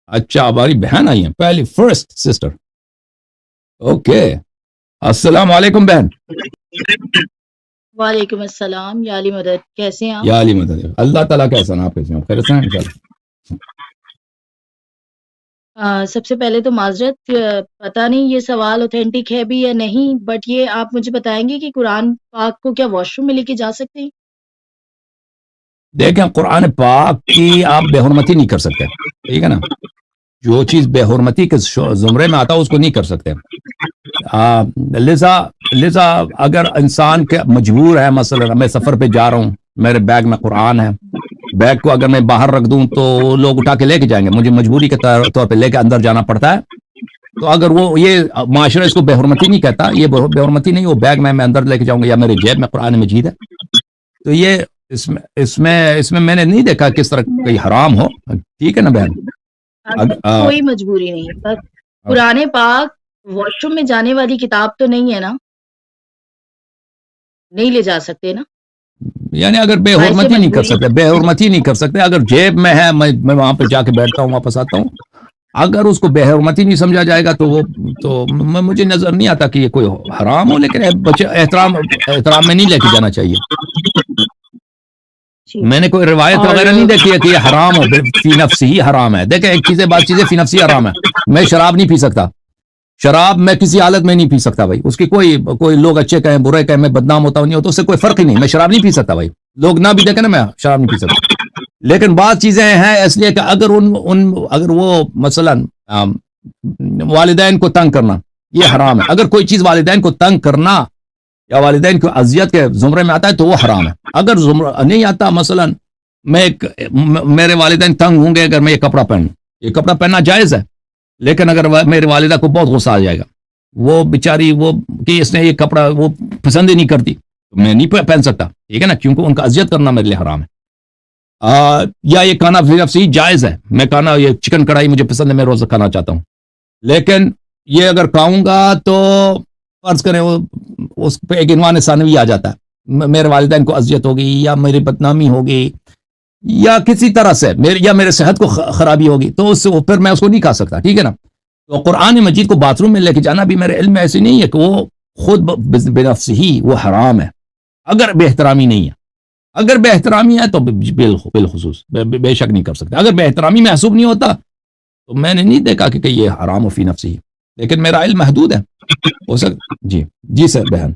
اچھا ہماری بہن آئی ہیں پہلی فرسٹ سسٹر. اوکے السلام علیکم بہن. وعلیکم السلام یا علی مدد، کیسے ہیں آپ؟ یا علی مدد. اللہ تعالیٰ کا احسان. آپ کیسے ہیں؟ خیریت سے ہیں انشاءاللہ. سب سے پہلے تو معذرت، پتہ نہیں یہ سوال اوتھینٹک ہے بھی یا نہیں، بٹ یہ آپ مجھے بتائیں گے کہ قرآن پاک کو کیا واش روم میں لے کے جا سکتے ہیں؟ دیکھیں قرآن پاک کی آپ بے حرمتی نہیں کر سکتے، ٹھیک ہے نا. جو چیز بے حرمتی کے زمرے میں آتا ہے اس کو نہیں کر سکتے. لذا اگر انسان کے مجبور ہے، مثلا میں سفر پہ جا رہا ہوں، میرے بیگ میں قرآن ہے، بیگ کو اگر میں باہر رکھ دوں تو لوگ اٹھا کے لے کے جائیں گے، مجھے مجبوری کے طور پہ لے کے اندر جانا پڑتا ہے. تو اگر وہ یہ معاشرہ اس کو بے حرمتی نہیں کہتا، یہ بے حرمتی نہیں، وہ بیگ میں اندر لے کے جاؤں گا یا میرے جیب میں قرآن مجید ہے. تو یہ اس میں نے نہیں دیکھا کس طرح کوئی حرام ہو. ٹھیک ہے نا بہن. کوئی مجبوری نہیں ہے، بس قرآن پاک واش روم میں جانے والی کتاب تو نہیں ہے نا، نہیں لے جا سکتے نا. یعنی اگر بے حرمتی نہیں کر سکتے، بے حرمتی نہیں کر سکتے. اگر جیب میں ہے، میں وہاں پہ جا کے بیٹھتا ہوں، واپس آتا ہوں. اگر اس کو بے حرمتی نہیں سمجھا جائے گا تو مجھے نظر نہیں آتا کہ یہ کوئی حرام ہو، لیکن بچے احترام میں نہیں لے کے جانا چاہیے. میں نے کوئی روایت وغیرہ نہیں دیکھی ہے کہ یہ حرام ہو، فی نفسی ہی حرام ہے. دیکھیں ایک چیزیں بعض چیزیں فی نفسی حرام ہے. میں شراب نہیں پی سکتا، شراب میں کسی حالت میں نہیں پی سکتا بھائی. اس کی کوئی لوگ اچھے کہیں برے کہیں، میں بدنام ہوتا ہوں نہیں ہوتا، اس سے کوئی فرق ہی نہیں. میں شراب نہیں پی سکتا بھائی، لوگ نہ بھی دیکھیں نا، میں شراب نہیں پی سکتا. لیکن بعض چیزیں ہیں اس لیے کہ اگر وہ مثلا والدین کو تنگ کرنا یہ حرام ہے. اگر کوئی چیز والدین کو تنگ کرنا یا والدین کو اذیت کے زمرے میں آتا ہے تو وہ حرام ہے. اگر زمرہ نہیں آتا، مثلا میرے والدین تنگ ہوں گے اگر میں یہ کپڑا پہنوں، یہ کپڑا پہننا جائز ہے، لیکن اگر میرے والدہ کو بہت غصہ آ جائے گا، وہ بیچاری کہ اس نے یہ کپڑا وہ پسند ہی نہیں کرتی، تو میں نہیں پہن سکتا. ٹھیک ہے نا، کیونکہ ان کا اذیت کرنا میرے لیے حرام ہے. یا یہ کھانا فی نفسی جائز ہے، میں کھانا یہ چکن کڑھائی مجھے پسند ہے، میں روز کھانا چاہتا ہوں، لیکن یہ اگر کھاؤں گا تو فرض کریں اس پہ ایک عنوان ثانوی آ جاتا ہے، میرے والدین کو اذیت ہوگی یا میری بدنامی ہوگی یا کسی طرح سے میرے صحت کو خرابی ہوگی، تو پھر میں اس کو نہیں کھا سکتا. ٹھیک ہے نا. تو قرآن مجید کو باتھ روم میں لے کے جانا بھی میرے علم میں ایسی نہیں ہے کہ وہ خود بنفس ہی وہ حرام ہے، اگر بے احترامی نہیں ہے. اگر بے احترامی ہے تو بالخصوص بے شک نہیں کر سکتے. اگر بے احترامی محسوب نہیں ہوتا تو میں نے نہیں دیکھا کہ یہ حرام و فی نفسی ہی، لیکن میرا علم محدود ہے، ہو سکتا. جی سر بہن.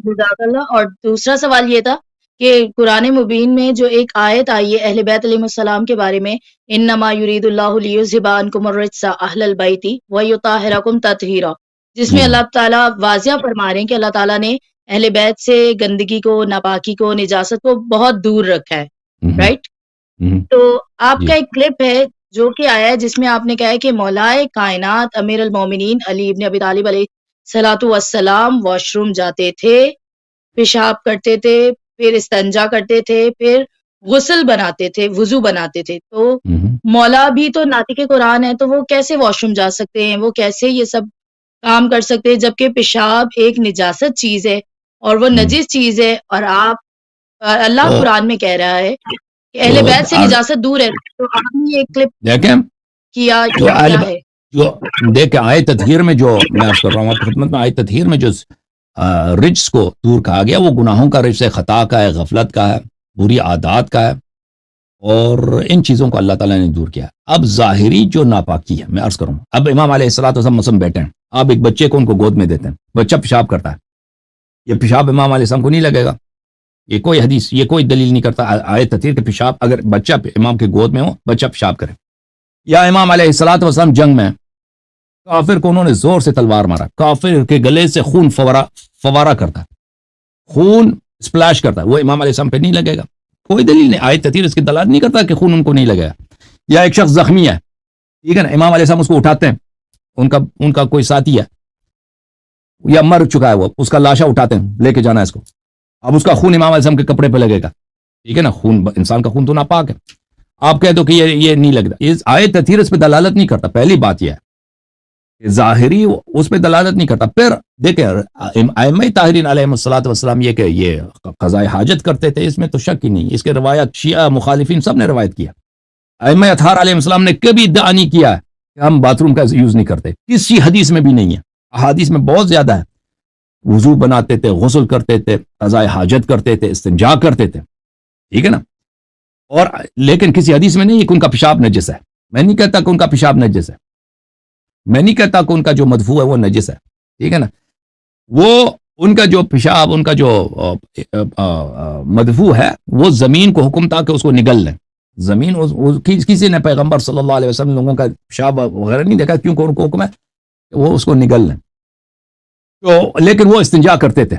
جزاک اللہ. اور دوسرا سوال یہ تھا کہ قرآن مبین میں جو ایک آیت آئی ہے اہل بیت علیہ السلام کے بارے میں، انما یرید اللہ لیذھب عنکم الرجس اہل البیت ویطہرکم تطہیرا، جس میں اللہ تعالیٰ واضح فرما رہے ہیں کہ اللہ تعالیٰ نے اہل بیت سے گندگی کو، ناپاکی کو، نجاست کو بہت دور رکھا ہے، رائٹ؟ تو آپ کا ایک کلپ ہے جو کہ آیا ہے جس میں آپ نے کہا ہے کہ مولائے کائنات امیر المومنین علی ابن ابی طالب علیہ صلاۃ والسلام واش روم جاتے تھے، پیشاب کرتے تھے، پھر استنجا کرتے تھے، پھر غسل بناتے تھے، وضو بناتے تھے. تو مولا بھی تو ناطق قرآن ہے، تو وہ کیسے واش روم جا سکتے ہیں؟ وہ کیسے یہ سب کام کر سکتے ہیں جبکہ پیشاب ایک نجاست چیز ہے اور وہ نجس چیز ہے، اور اللہ قرآن میں کہہ رہا ہے کہ اہل بیت سے نجاست دور ہے. تو آپ نے یہ کلپ دیکھیں کیا ہے جو دیکھیں آیت تطہیر میں جو میں عرض کر رہا ہوں آپ کی خدمت میں، آیت تطہیر میں جو رجس کو دور کہا گیا وہ گناہوں کا رجس ہے، خطا کا ہے، غفلت کا ہے، بری عادات کا ہے، اور ان چیزوں کو اللہ تعالیٰ نے دور کیا. اب ظاہری جو ناپاکی ہے، میں عرض کروں، اب امام علیہ السلام مثلا بیٹھے ہیں، آپ ایک بچے کو ان کو گود میں دیتے ہیں، بچہ پیشاب کرتا ہے، یہ پیشاب امام علیہ السلام کو نہیں لگے گا. یہ کوئی حدیث، یہ کوئی دلیل نہیں کرتا آیت تطہیر کے پیشاب اگر بچہ امام کے گود میں ہو، بچہ پیشاب کرے. یا امام علیہ السلام جنگ میں کافر کو انہوں نے زور سے تلوار مارا، کافر کے گلے سے خون فوارہ کرتا ہے، خون سپلیش کرتا ہے، وہ امام علیہ السلام پہ نہیں لگے گا. کوئی دلیل نہیں، آیت تطہیر اس کی دلالت نہیں کرتا کہ خون ان کو نہیں لگے گا. یا ایک شخص زخمی ہے، ٹھیک ہے نا، امام علیہ السلام اس کو اٹھاتے ہیں، ان کا کوئی ساتھی ہے یا مر چکا ہے، وہ اس کا لاشا اٹھاتے ہیں، لے کے جانا ہے اس کو. اب اس کا خون امام علیہ السلام کے کپڑے پہ لگے گا، ٹھیک ہے نا، خون انسان کا خون تو ناپاک ہے. آپ کہہ دو کہ یہ نہیں لگتا، اس آیت تطہیر اس پہ دلالت نہیں کرتا. پہلی بات یہ ہے کہ ظاہری اس پہ دلالت نہیں کرتا. پھر دیکھیں ائمہ طاہرین علیہ الصلوۃ والسلام یہ کہ یہ قضاء حاجت کرتے تھے، اس میں تو شک ہی نہیں. اس کے روایت شیعہ مخالفین سب نے روایت کیا ائمہ اطہار علیہ السلام نے کبھی ادعا نہیں کیا ہے کہ ہم باتھ روم کا یوز نہیں کرتے، کسی حدیث میں بھی نہیں ہے، احادیث میں بہت زیادہ ہے، وضو بناتے تھے، غسل کرتے تھے، قضاء حاجت کرتے تھے، استنجا کرتے تھے، ٹھیک ہے نا، اور لیکن کسی حدیث میں نہیں ہے کہ ان کا پیشاب نجس ہے. میں نہیں کہتا کہ ان کا پیشاب نجس ہے، میں نہیں کہتا کہ ان کا جو مدفوع ہے وہ نجس ہے، ٹھیک ہے نا، وہ ان کا جو پیشاب، ان کا جو مدفوع ہے وہ زمین کو حکم تھا کہ اس کو نگل لیں. زمین کسی نے پیغمبر صلی اللہ علیہ وسلم لوگوں کا پیشاب وغیرہ نہیں دیکھا، کیونکہ ان کو حکم ہے کہ وہ اس کو نگل لیں. تو لیکن وہ استنجا کرتے تھے.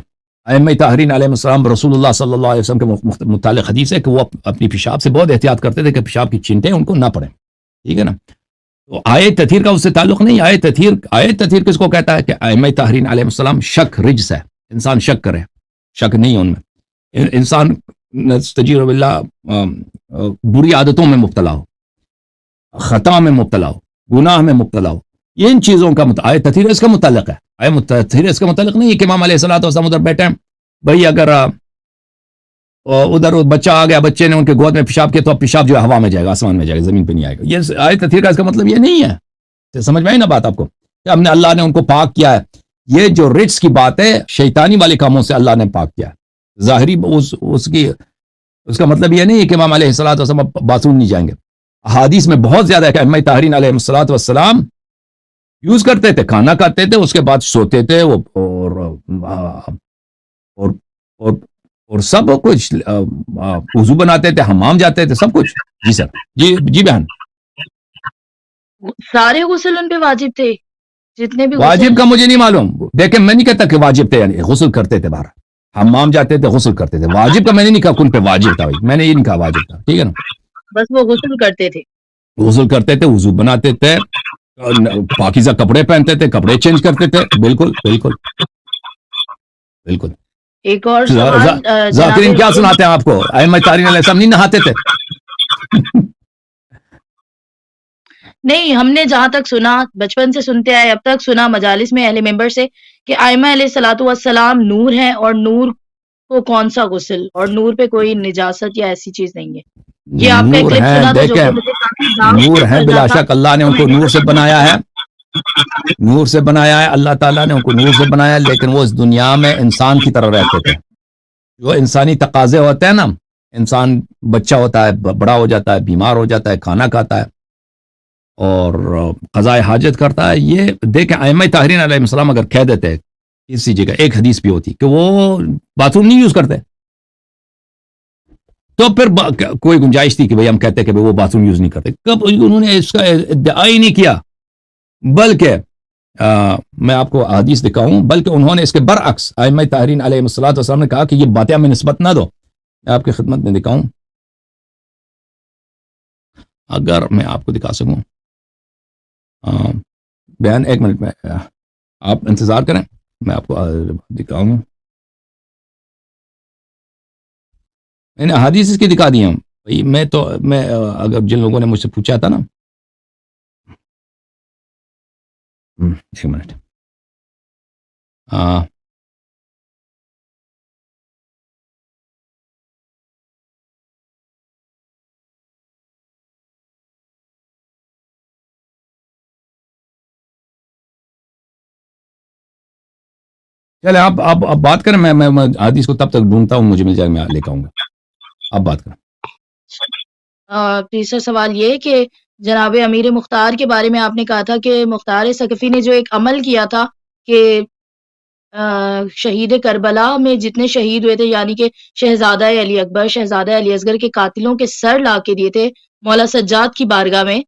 ائمہ طاہرین علیہ السلام رسول اللہ صلی اللہ علیہ وسلم کے متعلق حدیث ہے کہ وہ اپنی پیشاب سے بہت احتیاط کرتے تھے کہ پیشاب کی چینٹیں ان کو نہ پڑیں، ٹھیک ہے نا. تو آیت تطہیر کا اس سے تعلق نہیں. آیت تطہیر کس کو کہتا ہے کہ ائمہ طاہرین علیہ السلام شک رجس ہے، انسان شک کرے، شک نہیں ہے ان میں، انسان نستجیر باللہ بری عادتوں میں مبتلا ہو، خطا میں مبتلا ہو، گناہ میں مبتلا ہو، یہ ان چیزوں کا آیت تطہیر اس کا متعلق ہے. آیت تطہیر اس کا متعلق نہیں ہے کہ امام علیہ الصلوۃ والسلام ادھر بیٹھے ہیں، بھائی اگر ادھر بچہ آ گیا، بچے نے ان کے گود میں پیشاب کیا تو اب پیشاب جو ہے ہوا میں جائے گا، آسمان میں جائے گا، زمین پہ نہیں آئے گا. یہ آیت تطہیر کا اس کا مطلب یہ نہیں ہے. سمجھ میں آئی نا بات آپ کو، کہ ہم نے اللہ نے ان کو پاک کیا ہے. یہ جو رجس کی بات ہے شیطانی والے کاموں سے اللہ نے پاک کیا ہے. ظاہری اس کا مطلب یہ نہیں ہے کہ امام علیہ الصلوۃ والسلام باتھ روم نہیں جائیں گے. احادیث میں بہت زیادہ ہے کہ ائمہ طاہرین علیہ الصلوۃ والسلام یوز کرتے تھے، کھانا کھاتے تھے، اس کے بعد سوتے تھے، اور سب کچھ، وضو بناتے تھے، حمام جاتے تھے، سب کچھ. جی سر، جی بہن. سارے غسل ان پہ واجب تھے، جتنے بھی واجب غسل. کا مجھے نہیں معلوم، دیکھیں میں نہیں کہتا کہ واجب تھے، یعنی غسل کرتے تھے، باہر حمام جاتے تھے، غسل کرتے تھے. واجب کا میں نے نہیں کہا کن پہ واجب تھا، بھائی میں نے یہ نہیں کہا واجب تھا، ٹھیک ہے نا. بس وہ غسل کرتے تھے. غسل کرتے تھے، وضو بناتے تھے، پاکیزہ کپڑے پہنتے تھے، کپڑے چینج کرتے تھے. بالکل بالکل بالکل. ایک اور سوال ذاکرین کیا سناتے ہیں آپ کو؟ ائمہ طاہرین علیہ السلام نہیں نہاتے تھے؟ نہیں، ہم نے جہاں تک سنا، بچپن سے سنتے آئے، اب تک سنا مجالس میں اہل ممبر سے کہ ائمہ علیہ الصلوۃ والسلام نور ہیں، اور نور کو کون سا غسل، اور نور پہ کوئی نجاست یا ایسی چیز نہیں ہے. یہ آپ کا ایک نور کلپ ہیں، سنا تھا جو کہ دیکھیں مجھے کافی ڈاؤٹ نور ہیں، چل رہا بلا تھا. شک اللہ نے ان کو نور سے بنایا ہے، نور سے بنایا ہے، اللہ تعالیٰ نے ان کو نور سے بنایا ہے، لیکن وہ اس دنیا میں انسان کی طرح رہتے تھے. جو انسانی تقاضے ہوتے ہیں نا، انسان بچہ ہوتا ہے، بڑا ہو جاتا ہے، بیمار ہو جاتا ہے، کھانا کھاتا ہے اور قضاء حاجت کرتا ہے. یہ دیکھیں ائمہ طاہرین علیہ السلام اگر کہہ دیتے کسی جگہ، ایک حدیث بھی ہوتی کہ وہ باتھ روم نہیں یوز کرتے، تو پھر کوئی گنجائش تھی کہ بھئی ہم کہتے کہ وہ باتھ روم یوز نہیں کرتے. کب انہوں نے اس کا ادعا ہی نہیں کیا، بلکہ میں آپ کو حدیث دکھاؤں، بلکہ انہوں نے اس کے برعکس ائمہ طاہرین علیہ السلام نے کہا کہ یہ باتیں ہمیں نسبت نہ دو. میں آپ کی خدمت میں دکھاؤں، اگر میں آپ کو دکھا سکوں. بہن ایک منٹ میں آپ انتظار کریں، میں آپ کو دکھاؤں. میں نے حدیث اس کی دکھا دی ہوں. میں اگر جن لوگوں نے مجھ سے پوچھا تھا نا، ایک منٹ، چلے آپ بات کریں، میں حدیث کو تب تک ڈھونڈتا ہوں، مجھے مل جائے میں لے کے آؤں گا. آپ بات کریں. تیسرا سوال یہ کہ جناب امیر مختار کے بارے میں آپ نے کہا تھا کہ مختار ثقفی نے جو ایک عمل کیا تھا کہ شہید کربلا میں جتنے شہید ہوئے تھے، یعنی کہ شہزادہ علی اکبر، شہزادہ علی اصغر کے قاتلوں کے سر لا کے دیے تھے مولا سجاد کی بارگاہ میں،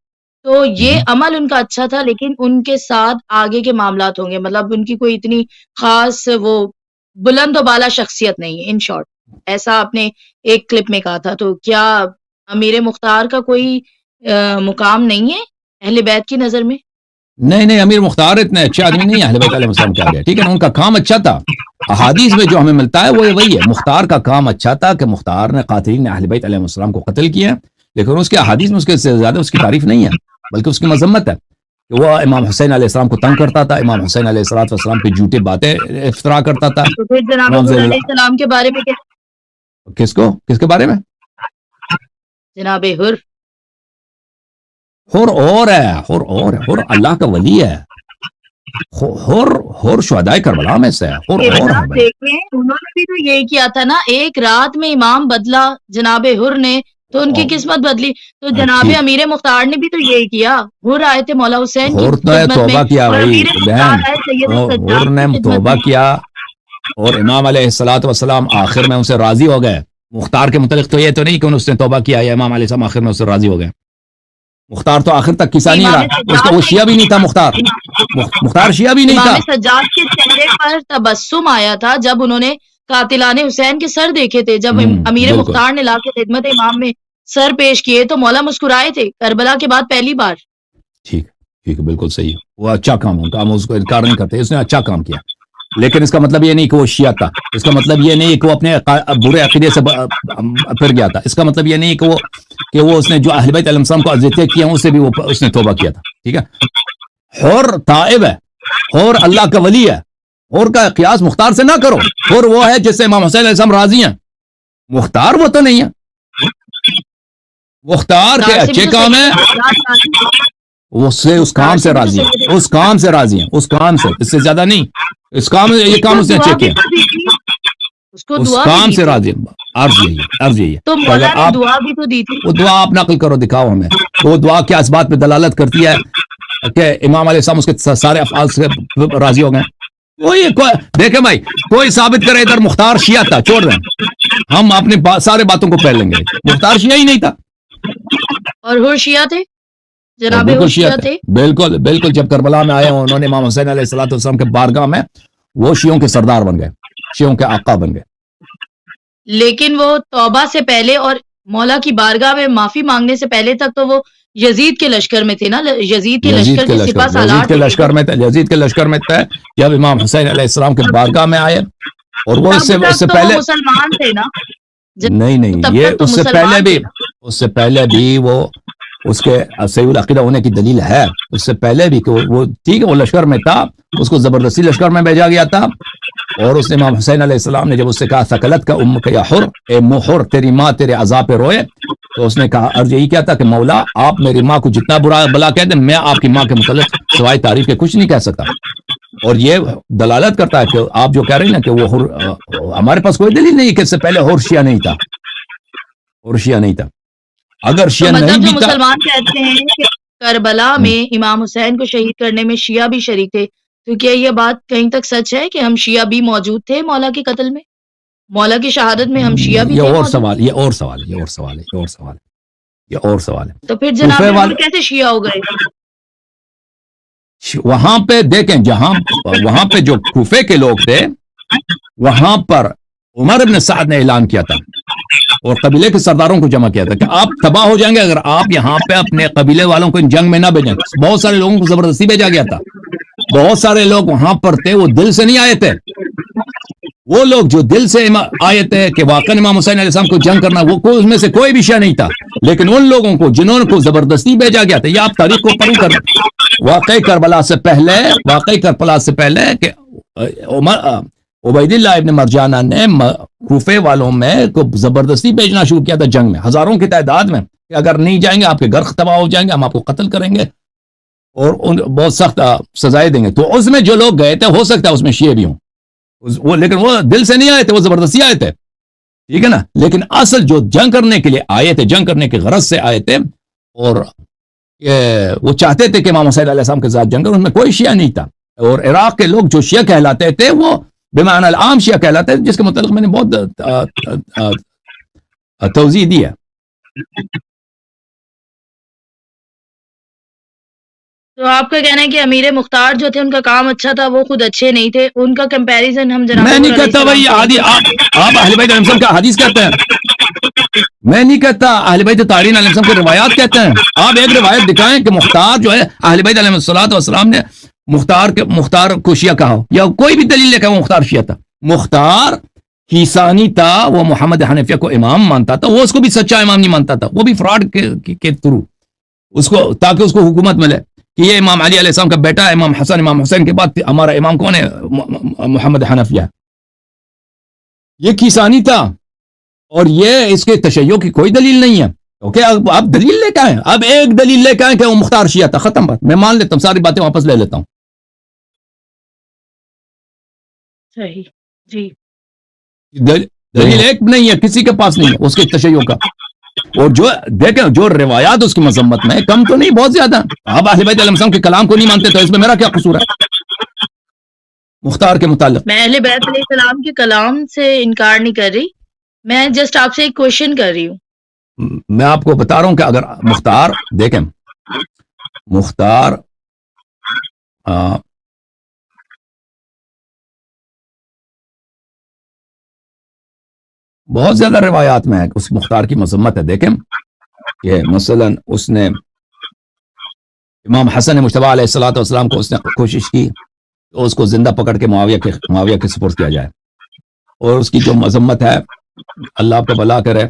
تو یہ عمل ان کا اچھا تھا، لیکن ان کے ساتھ آگے کے معاملات ہوں گے، مطلب ان کی کوئی اتنی خاص وہ بلند و بالا شخصیت نہیں ہے. ان شارٹ ایسا آپ نے ایک کلپ میں کہا تھا. تو کیا امیر مختار کا کوئی مقام نہیں ہے اہل بیت کی نظر میں؟ نہیں، امیر مختار اتنے اچھے آدمی نہیں ہے اہل بیت علیہ السلام کے آگے، ٹھیک ہے نا. ان کا کام اچھا تھا، احادیث میں جو ہمیں ملتا ہے وہ وہی ہے. مختار کا کام اچھا تھا کہ مختار نے قاتلین اہل بیت علیہ السلام کو قتل کیا، لیکن اس کے احادیث میں اس کے سے زیادہ اس کی تعریف نہیں ہے، بلکہ اس کی مذمت ہے کہ وہ امام حسین علیہ السلام کو تنگ کرتا تھا، امام حسین علیہ السلام پہ جھوٹے باتیں افترا کرتا تھا. تو پھر جناب امام حضور علیہ السلام کے بارے میں کس کے بارے میں؟ جناب حر حر اور ہے، حر اور ہے، حر اللہ کا ولی ہے، حر شہدائے کربلا میں سے ہے، حر اور ہے بھائی۔ دیکھیں انہوں نے بھی تو یہی کیا تھا نا، ایک رات میں امام بدلا جناب حر نے تو ان کی قسمت بدلی، تو جناب ٹھیک، امیر مختار نے بھی تو یہی کیا، حر آئے تھے مولا حسین کی حر نے خدمت میں توبہ کیا اور بھائی امیر بہن، مختار آئے سید حر السجاد نے کی خدمت توبہ میں۔ کیا اور امام علیہ الصلوۃ والسلام آخر میں ان سے راضی ہو گئے۔ مختار کے متعلق تو یہ تو نہیں کہ اس نے توبہ کیا یا امام علیہ السلام آخر میں اس سے راضی ہو گئے، مختار تو آخر تک کسا نہیں امام رہا، اس کا سجاد وہ شیعہ بھی نہیں تھا، مختار شیعہ بھی نہیں امام تھا۔ سجاد کے چہرے پر تبسم آیا تھا جب انہوں نے قاتلان حسین کے سر دیکھے تھے، جب امیر بالکل مختار نے لا کے خدمت امام میں سر پیش کیے تو مولا مسکرائے تھے، کربلا کے بعد پہلی بار۔ ٹھیک ٹھیک ہے، بالکل صحیح ہے، وہ اچھا کام ہے، ہم اس کو انکار نہیں کرتے، اس نے اچھا کام کیا، لیکن اس کا مطلب یہ نہیں کہ وہ شیعہ تھا، اس کا مطلب یہ نہیں کہ وہ اپنے برے عقیدے سے پھر گیا تھا، اس کا مطلب یہ نہیں کہ وہ اس نے جو اہل بیت علیہ السلام کو اذیتیں کی ہیں اس سے بھی وہ اس نے توبہ کیا تھا، ٹھیک ہے۔ حر تائب ہے، حر اللہ کا ولی ہے، حر کا قیاس مختار سے نہ کرو، حر وہ ہے جس سے امام حسین علیہ السلام راضی ہیں، مختار وہ تو نہیں ہے، مختار کے اچھے کام ہیں، اس کام سے راضی ہیں، اس کام سے راضی ہیں، اس کام سے، اس سے زیادہ نہیں، اس کام یہ کام اس نے اچھے کیا، اس کام سے راضی ہیں، عرض یہی ہے تو کہ مولا اگر نے آپ دعا بھی تو دی تھی۔ وہ دعا آپ نقل کرو، دکھاؤ ہمیں وہ دعا کیا اس بات پہ دلالت کرتی ہے کہ امام علیہ السلام اس کے سارے افعال سے راضی ہو گئے؟ دیکھیں بھائی، کوئی ثابت کرے ادھر مختار شیعہ تھا، چھوڑ دیں، ہم اپنے سارے باتوں کو پھیل لیں گے، مختار شیعہ ہی نہیں تھا، اور حر شیعہ تھے، اور جناب بالکل حر شیعہ شیعہ تھے، تھے۔ بالکل جب کربلا میں آئے انہوں نے امام حسین علیہ الصلوۃ والسلام کے بارگاہ میں وہ شیعوں کے سردار بن گئے، شیعوں کے آقا بن گئے۔ لیکن وہ توبہ سے پہلے اور مولا کی بارگاہ میں معافی مانگنے سے پہلے تک تو وہ یزید کے لشکر میں تھے نا، یزید کے لشکر کے سپاہ سالار تھے۔ یزید کے لشکر میں تھے جب امام حسین علیہ السلام کے بارگاہ میں آئے، اور وہ اس تب سے تک تو وہ پہلے مسلمان تھے نا، نہیں تب یہ تک تو اس مسلمان تھے نا۔ سے پہلے بھی وہ اس کے صحیح العقیدہ ہونے کی دلیل ہے، اس سے پہلے بھی کہ وہ ٹھیک ہے وہ لشکر میں تھا، اس کو زبردستی لشکر میں بھیجا گیا تھا، اور اس نے امام حسین علیہ السلام نے جب اس سے کہا ثقلت کا امک یا حر، اے محر تیری ماں تیرے عذاب پہ روئے، تو اس نے کہا عرض یہی کیا تھا کہ مولا آپ میری ماں کو جتنا برا بلا کہہ دیں، میں آپ کی ماں کے متعلق سوائے تعریف کے کچھ نہیں کہہ سکتا، اور یہ دلالت کرتا ہے کہ آپ جو کہہ رہے ہیں نا کہ وہ حر، ہمارے پاس کوئی دلیل نہیں کہ اس سے پہلے حر شیعہ نہیں تھا، حر شیعہ نہیں تھا، اگر تو شیعہ نہیں مطلب جو بھی تھا۔ مسلمان کہتے ہیں کہ کربلا میں امام حسین کو شہید کرنے میں شیعہ بھی شریک تھے، تو کیا یہ بات کہیں تک سچ ہے کہ ہم شیعہ بھی موجود تھے مولا کے قتل میں، مولا کی شہادت میں ہم شیعہ بھی یہ تھے اور موجود؟ سوال، یہ اور سوال ہے، یہ اور سوال ہے، یہ اور سوال ہے، یہ اور سوال ہے۔ تو پھر جناب کوفے حر والے کیسے شیعہ ہو گئے؟ وہاں پہ دیکھیں، جہاں وہاں پہ جو کوفے کے لوگ تھے وہاں پر عمر ابن سعد نے اعلان کیا تھا اور قبیلے کے سرداروں کو جمع کیا تھا کہ آپ تباہ ہو جائیں گے اگر آپ یہاں پہ اپنے قبیلے والوں کو ان جنگ میں نہ بھیجیں۔ بہت سارے لوگوں کو زبردستی بھیجا گیا تھا، بہت سارے لوگ وہاں پر تھے وہ دل سے نہیں آئے تھے، وہ لوگ جو دل سے آئے تھے کہ واقعی امام حسین علیہ السلام کو جنگ کرنا، وہ کوئی اس میں سے کوئی بھی شیعہ نہیں تھا، لیکن ان لوگوں کو جنہوں کو زبردستی بھیجا گیا تھا، یہ آپ تاریخ کو پڑھ کر واقعی کربلا سے پہلے کہ عبید اللہ ابن مرجانہ نے کوفے والوں میں کو زبردستی بھیجنا شروع کیا تھا جنگ میں، ہزاروں کی تعداد میں، کہ اگر نہیں جائیں گے آپ کے گھر تباہ ہو جائیں گے، ہم آپ کو قتل کریں گے اور بہت سخت سزائیں دیں گے۔ تو اس میں جو لوگ گئے تھے ہو سکتا ہے اس میں شیعہ بھی ہوں، وہ لیکن وہ دل سے نہیں آئے تھے، وہ زبردستی آئے تھے، ٹھیک ہے نا، لیکن اصل جو جنگ کرنے کے لیے آئے تھے، جنگ کرنے کے غرض سے آئے تھے، اور وہ چاہتے تھے کہ امام حسین علیہ السلام کے ساتھ جنگ کریں، ان میں کوئی شیعہ نہیں تھا، اور عراق کے لوگ جو شیعہ کہلاتے تھے وہ بمعنی العام شیعہ کہلاتے تھے، جس کے متعلق میں نے بہت توضیح دی ہے۔ تو آپ کا کہنا ہے کہ امیر مختار جو تھے ان کا کام اچھا تھا، وہ خود اچھے نہیں تھے، ان کا کمپیریزن ہم جناب میں حر نہیں علیہ کہتا السلام بھائی سے آپ اہل بیت علیہ السلام کا حدیث کہتے ہیں، میں نہیں کہتا اہل بیت طاہرین علیہ السلام کی روایات کہتے ہیں، آپ ایک روایت دکھائیں کہ مختار جو ہے اہل بیت علیہ الصلوۃ والسلام نے مختار کو شیعہ کہا ہو، یا کوئی بھی دلیل لے کہ وہ مختار شیعہ تھا۔ مختار کیسانی تھا، وہ محمد حنفیہ کو امام مانتا تھا، وہ اس کو بھی سچا امام نہیں مانتا تھا، وہ بھی فراڈ کے تھرو اس کو، تاکہ اس کو حکومت ملے کہ یہ امام علی علیہ السلام کا بیٹا ہے، امام حسن، امام حسین کے بعد ہمارا امام کون ہے؟ محمد حنفیہ۔ یہ کیسانی تھا، اور یہ اس کے تشیع کی کوئی دلیل نہیں ہے۔ اوکے اب آپ دلیل لے کے آئیں, اب ایک دلیل لے کے آئیں کہ وہ مختار شیعہ تھا, ختم بات, میں مان لیتا ہوں, ساری باتیں واپس لے لیتا ہوں. صحیح جی. دلیل ایک نہیں ہے, کسی کے پاس نہیں ہے اس کے تشیع کا. اور جو دیکھیں جو روایات اس کی مذمت میں کم تو نہیں, بہت زیادہ. آپ اہل بیت علیہ السلام کے کلام کو نہیں مانتے تو اس میں میرا کیا قصور ہے مختار کے متعلق؟ میں اہل بیت علیہ السلام کے کلام سے انکار نہیں کر رہی, میں جسٹ آپ سے ایک کوشچن کر رہی ہوں. میں آپ کو بتا رہا ہوں کہ اگر مختار دیکھیں, مختار بہت زیادہ روایات میں ہے اس مختار کی مذمت ہے. دیکھیں کہ مثلا اس نے امام حسن مجتبی علیہ الصلوۃ والسلام کو اس نے کوشش کی تو اس کو زندہ پکڑ کے معاویہ کے سپرد کیا جائے, اور اس کی جو مذمت ہے اللہ آپ کو بھلا کرے,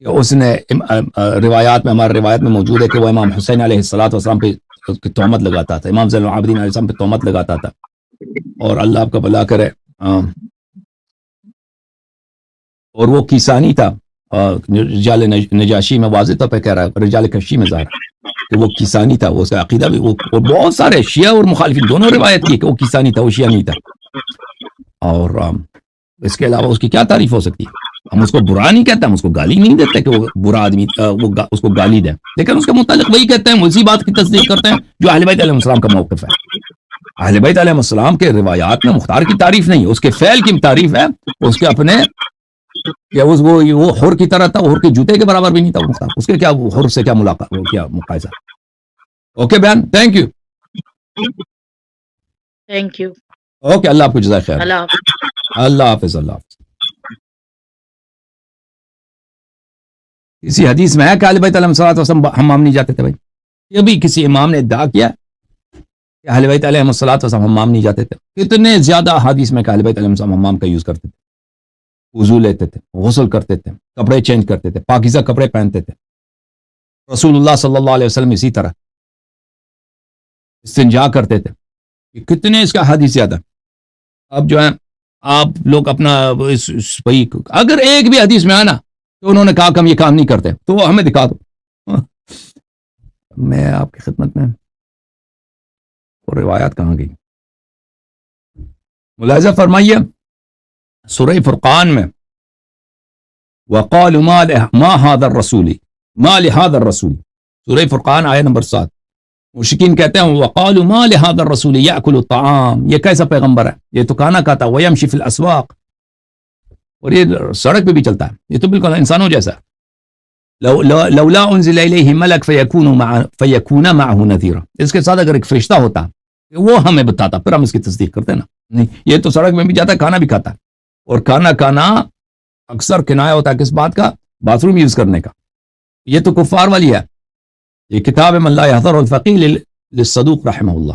اس نے روایات میں, ہمارے روایت میں موجود ہے کہ وہ امام حسین علیہ الصلوۃ والسلام پہ تہمت لگاتا تھا, امام زین العابدین علیہ السلام پہ تہمت لگاتا تھا, اور اللہ آپ کا بھلا کرے. اور وہ کیسانی تھا, رجال نجاشی میں واضح طور پہ کہہ رہا ہے, رجال کشی میں ظاہر کہ وہ کیسانی تھا, وہ اس کا عقیدہ بھی, اور بہت سارے شیعہ اور مخالفین دونوں روایت کی کہ وہ کیسانی تھا, وہ شیعہ نہیں تھا. اور اس کے علاوہ اس کی کیا تعریف ہو سکتی ہے؟ ہم اس کو برا نہیں کہتے, ہم اس کو گالی نہیں دیتے کہ وہ برا آدمی, اس کو گالی دیں, لیکن اس کے متعلق وہی کہتے ہیں, اسی بات کی تصدیق کرتے ہیں جو اہل بیت علیہ السلام کا موقف ہے. اہل بیت علیہ السلام کے روایات میں مختار کی تعریف نہیں ہے, اس کے فعل کی تعریف ہے, اس کے اپنے کہ وہ حر کی طرح تھا, حر کے جوتے کے برابر بھی نہیں تھا وہ مختار, اس کے کیا حر سے کیا ملاقات, وہ کیا مقایسہ. اوکے بہن, thank you. Thank you. Okay, اللہ آپ کو جزائے خیر. اللہ حافظ. اللہ حافظ. اللہ حافظ. اسی حدیث میں ہے کہ اہل بیت علیہ السلام حمام نہیں جاتے تھے. بھائی یہ بھی کسی امام نے ادعا کیا کہ اہل بیت علیہ السلام حمام نہیں جاتے تھے. کتنے زیادہ حدیث میں کہ اہل بیت علیہ السلام حمام کا یوز کرتے تھے, وضو لیتے تھے, غسل کرتے تھے, کپڑے چینج کرتے تھے, پاکیزہ کپڑے پہنتے تھے. رسول اللہ صلی اللہ علیہ وسلم اسی طرح استنجا کرتے تھے. کتنے اس کا حدیث زیادہ. اب جو ہے آپ لوگ اپنا اگر ایک بھی حدیث میں آنا تو انہوں نے کہا کہ ہم یہ کام نہیں کرتے تو وہ ہمیں دکھا دو. میں آپ کی خدمت میں, وہ روایات کہاں گئی؟ ملاحظہ فرمائیے سورہ فرقان میں وَقَالُوا مَا هَذَا الرَّسُولِ مَا لِهَذَا الرَّسُولِ, سورہ فرقان آیت نمبر 7. مشرکین کہتے ہیں وَقَالُوا مَا لِهَذَا الرَّسُولِ يَأْكُلُ الطَّعَامَ, یہ کیسا پیغمبر ہے, یہ تو کھانا کھاتا, وَيَمْشِي فِي الْأَسْوَاقِ, اور یہ سڑک پہ بھی چلتا ہے, یہ تو بالکل انسانوں جیسا. لولا انزل الیہ ملک فیکون معه نذیرا, اس کے ساتھ اگر ایک فرشتہ ہوتا وہ ہمیں بتاتا پھر ہم اس کی تصدیق کرتے نا. نہیں, یہ تو سڑک میں بھی جاتا ہے, کھانا بھی کھاتا ہے, اور کھانا کھانا اکثر کنایا ہوتا ہے کس بات کا؟ باتھ روم یوز کرنے کا. یہ تو کفار والی ہے. یہ کتاب من لا یحضر الفقیہ للصدوق رحمہ اللہ,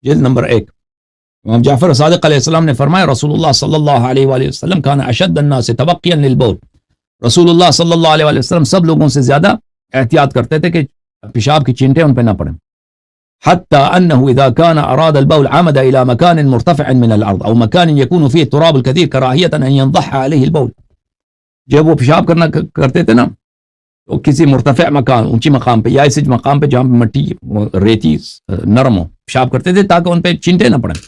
جلد نمبر 1. امام جعفر صادق علیہ السلام نے فرمایا رسول اللہ صلی اللہ علیہ وآلہ وسلم کان اشد الناس توقیا للبول, رسول اللہ صلی اللہ علیہ وآلہ وسلم سب لوگوں سے زیادہ احتیاط کرتے تھے کہ پیشاب کی چینٹیں ان پہ نہ پڑیں. حتى انه اذا كان اراد البول عمد الى مكان مرتفع من الارض او مكان يكون فيه التراب الكثير كراهيه ان ينضح عليه البول. جب وہ پیشاب کرنا کرتے تھے نا تو کسی مرتفع مکان, اونچی مقام پہ یا ایسے مقام پہ جہاں پہ مٹی ریتی نرم ہو, پیشاب کرتے تھے تاکہ ان پہ چینٹیں نہ پڑیں.